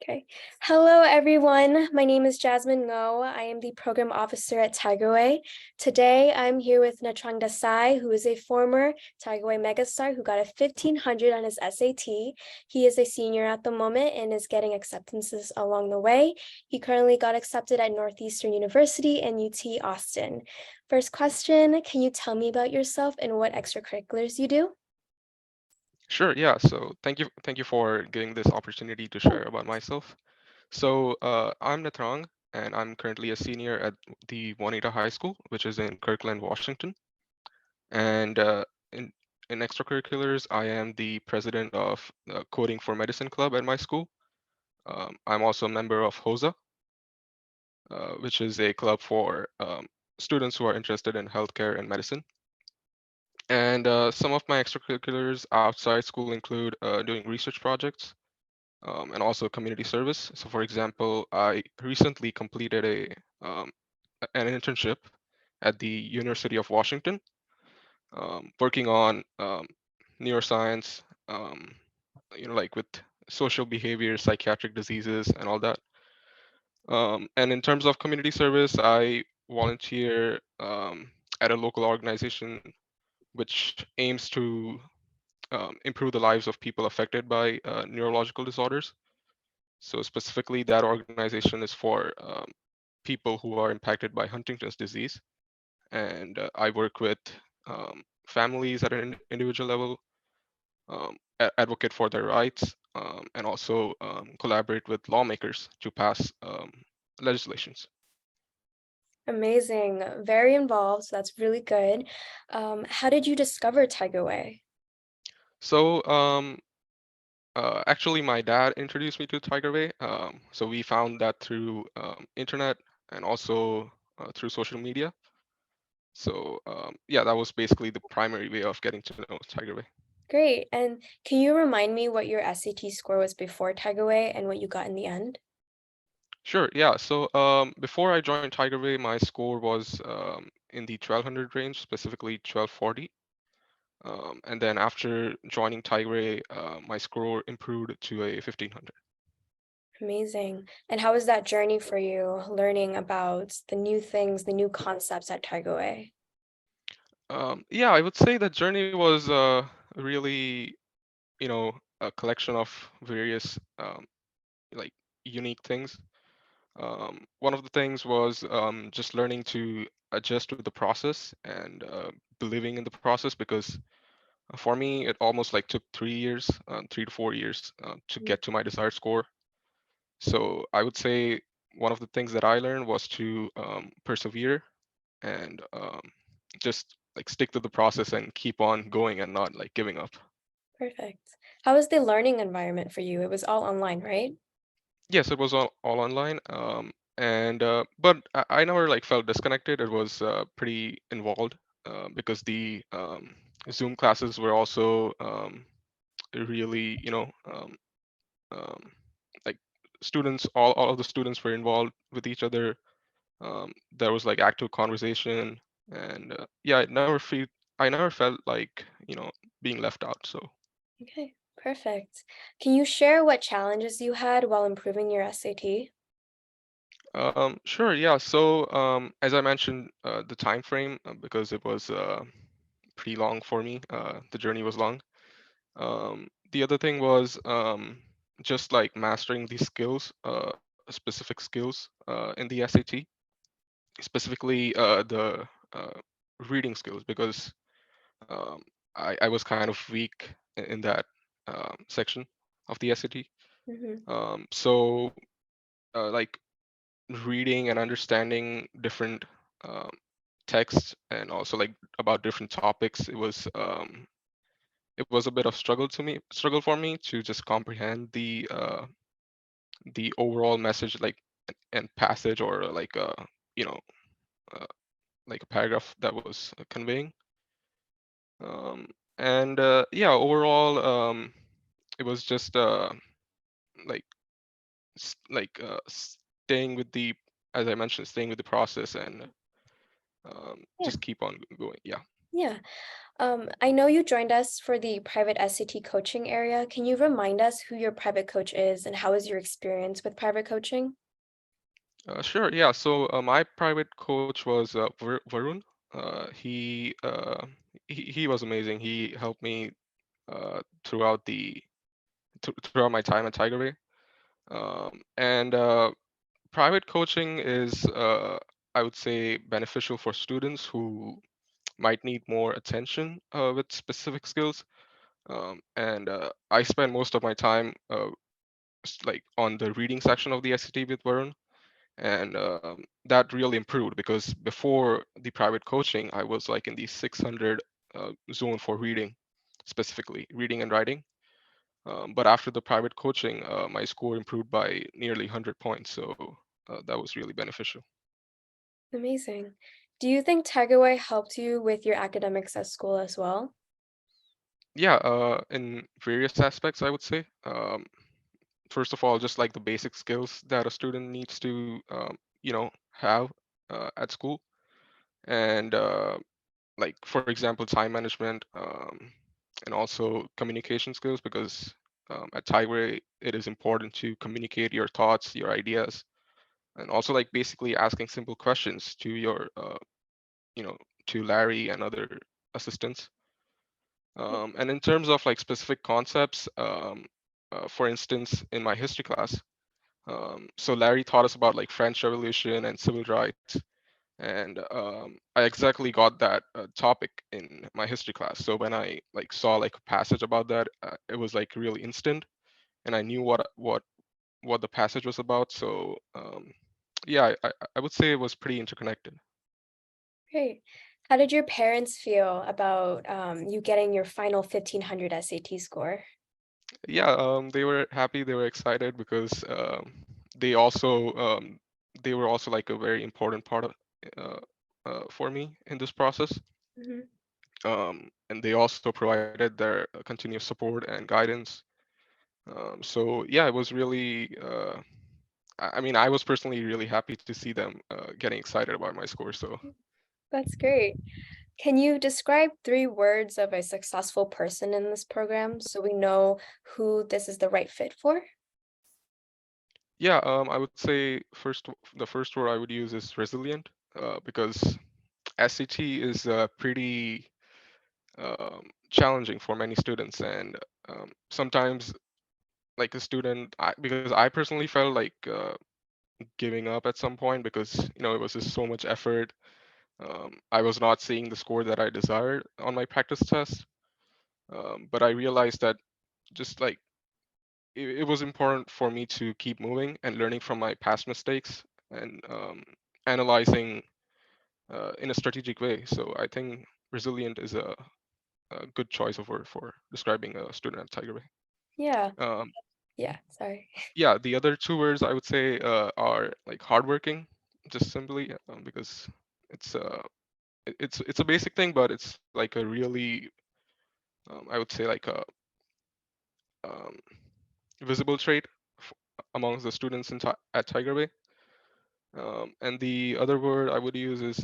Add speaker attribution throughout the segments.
Speaker 1: Okay. Hello, everyone. My name is Jasmine Ngo. I am the program officer at Tigerway. Today, I'm here with Netrang who is a former Tigerway megastar who got a 1500 on his SAT. He is a senior at the moment and is getting acceptances along the way. He currently got accepted at Northeastern University and UT Austin. First question, can you tell me about yourself and what extracurriculars you do?
Speaker 2: Sure, yeah. So thank you for giving this opportunity to share about myself. So I'm Netrang, and I'm currently a senior at the Juanita High School, which is in Kirkland, Washington. And in extracurriculars, I am the president of the Coding for Medicine Club at my school. I'm also a member of HOSA, which is a club for students who are interested in healthcare and medicine. And some of my extracurriculars outside school include doing research projects and also community service. So, for example, I recently completed um, an internship at the University of Washington, working on neuroscience, like with social behavior, psychiatric diseases, and all that. And in terms of community service, I volunteer at a local organization which aims to improve the lives of people affected by neurological disorders. So specifically, that organization is for people who are impacted by Huntington's disease, and I work with families at an individual level, advocate for their rights, and also collaborate with lawmakers to pass legislations.
Speaker 1: Amazing. Very involved. So that's really good. How did you discover Tigerway?
Speaker 2: So actually, my dad introduced me to Tigerway. So we found that through internet and also through social media. So yeah, that was basically the primary way of getting to know Tigerway.
Speaker 1: Great. And can you remind me what your SAT score was before Tigerway and what you got in the end?
Speaker 2: Sure, yeah. So before I joined Tigerway, my score was in the 1200 range, specifically 1240. And then after joining Tigerway, my score improved to a 1500.
Speaker 1: Amazing. And how was that journey for you, learning about the new things, the new concepts at Tigerway?
Speaker 2: Yeah, I would say that journey was really, a collection of various like unique things. One of the things was just learning to adjust to the process and believing in the process because for me it almost like took 3 years, 3 to 4 years to
Speaker 1: Mm.
Speaker 2: get to my desired score. So I would say one of the things that I learned was to persevere and just like stick to the process and keep on going and not like giving up.
Speaker 1: Perfect. How was the learning environment for you? It was all online, right?
Speaker 2: Yes, it was all online. And but I never like felt disconnected. It was pretty involved because the Zoom classes were also really, um, like students, all of the students were involved with each other. There was like active conversation, and yeah, I never felt like being left out. So.
Speaker 1: Okay, perfect. Can you share what challenges you had while improving your SAT?
Speaker 2: Sure, yeah. So, as I mentioned, the time frame, because it was pretty long for me, the journey was long. The other thing was just like mastering these skills, specific skills in the SAT, specifically the reading skills, because um, I was kind of weak in that section of the SAT.
Speaker 1: Mm-hmm.
Speaker 2: So, like reading and understanding different um, texts and also like about different topics, it was a bit of struggle for me to just comprehend the overall message, like and passage, or like you know uh, like a paragraph that was conveying. um, and yeah, overall, it was just like staying with the, as I mentioned, staying with the process and
Speaker 1: Yeah,
Speaker 2: just keep on going. Yeah.
Speaker 1: yeah. I know you joined us for the private SAT coaching area. Can you remind us who your private coach is and how is your experience with private coaching?
Speaker 2: Sure, yeah. So my private coach was Varun. He he was amazing. He helped me throughout throughout my time at Tigerway. And private coaching is, I would say, beneficial for students who might need more attention with specific skills. And I spend most of my time like on the reading section of the SAT with Varun, and that really improved because before the private coaching, I was like in the 600 zone for reading, specifically reading and writing. But after the private coaching, my score improved by nearly 100 points. So that was really beneficial.
Speaker 1: Amazing. Do you think Tigerway helped you with your academics at school as well?
Speaker 2: Yeah, in various aspects, I would say. First of all, just like the basic skills that a student needs to, have at school. And like, for example, time management, and also communication skills, because at Tigerway, it is important to communicate your thoughts, your ideas, and also like basically asking simple questions to you know, to Larry and other assistants. And in terms of like specific concepts, for instance, in my history class, so Larry taught us about like French Revolution and civil rights, and I exactly got that topic in my history class. So when I like saw like a passage about that, it was like really instant, and I knew what the passage was about. So yeah, I would say it was pretty interconnected.
Speaker 1: Great. How did your parents feel about you getting your final 1500 SAT score?
Speaker 2: Yeah, they were happy, they were excited because they were also like a very important part of uh, for me in this process.
Speaker 1: Mhm.
Speaker 2: And they also provided their continuous support and guidance. So yeah, it was really. I mean, I was personally really happy to see them getting excited about my score. So
Speaker 1: That's great. Can you describe three words of a successful person in this program so we know who this is the right fit for?
Speaker 2: yeah, I would say the first word I would use is resilient, because SAT is pretty challenging for many students, and sometimes like a student, because I personally felt like giving up at some point because it was just so much effort. I was not seeing the score that I desired on my practice test, but I realized that just like it was important for me to keep moving and learning from my past mistakes and analyzing in a strategic way. So I think resilient is a good choice of word for describing a student at Tiger Bay.
Speaker 1: Yeah,
Speaker 2: Um,
Speaker 1: yeah, sorry.
Speaker 2: yeah, the other two words I would say are like hardworking, just simply because it's it's a basic thing, but it's like a really I would say like a um, visible trait f- amongst the students at Tiger Bay. And the other word I would use is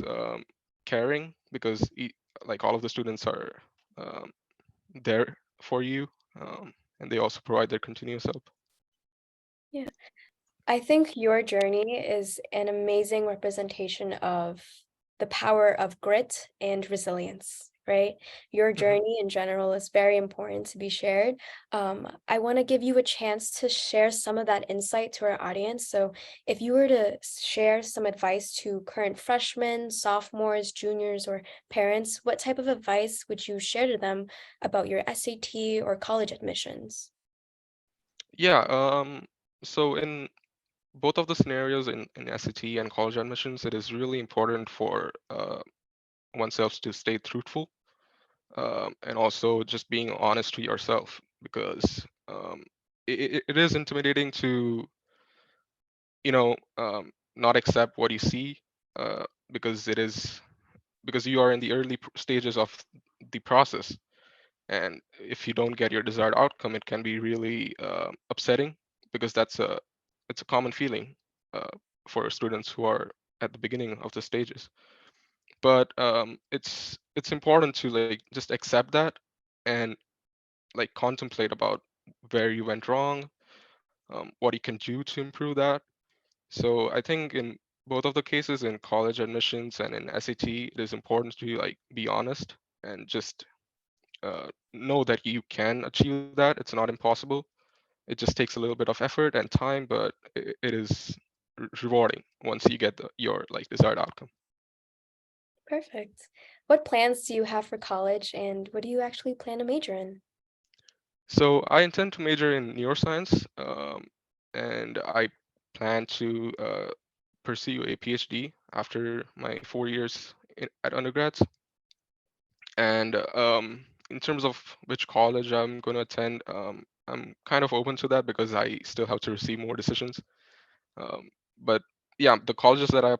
Speaker 2: caring, because like all of the students are um, there for you, and they also provide their continuous help.
Speaker 1: Yeah. I think your journey is an amazing representation of the power of grit and resilience, right? Your
Speaker 2: Mhm.
Speaker 1: journey in general is very important to be shared. I want to give you a chance to share some of that insight to our audience. So, if you were to share some advice to current freshmen, sophomores, juniors, or parents, what type of advice would you share to them about your SAT or college admissions?
Speaker 2: Yeah. So in both of the scenarios in SAT and college admissions, it is really important for oneself to stay truthful, and also just being honest to yourself, because it is intimidating to not accept what you see, because because you are in the early stages of the process, and if you don't get your desired outcome, it can be really upsetting, because it's a common feeling uh, for students who are at the beginning of the stages. But it's it's important to like just accept that and like contemplate about where you went wrong, what you can do to improve that. So I think in both of the cases, in college admissions and in SAT, it is important to like be honest and just know that you can achieve that. It's not impossible. It just takes a little bit of effort and time, but it is rewarding once you get your like desired outcome.
Speaker 1: Perfect. What plans do you have for college and what do you actually plan to major in?
Speaker 2: So I intend to major in neuroscience, and I plan to pursue a PhD after my 4 years at undergrads. And in terms of which college I'm going to attend, I'm kind of open to that because I still have to receive more decisions. But yeah, the colleges that I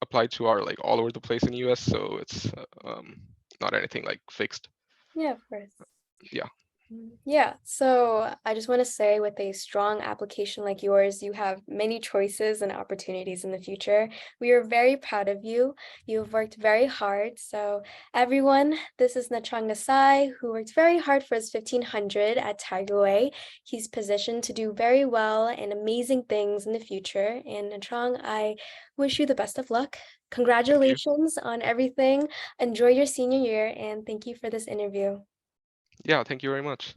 Speaker 2: applied to are like all over the place in the US, so it's not anything like fixed.
Speaker 1: Yeah, of course.
Speaker 2: Yeah,
Speaker 1: Yeah, so I just want to say with a strong application like yours, you have many choices and opportunities in the future. We are very proud of you. You've worked very hard. So everyone, this is Netrang who worked very hard for his 1500 at Tigerway. He's positioned to do very well and amazing things in the future. And Netrang, I wish you the best of luck.
Speaker 2: thank you.
Speaker 1: Congratulations on everything. Enjoy your senior year and thank you for this interview.
Speaker 2: Yeah, thank you very much.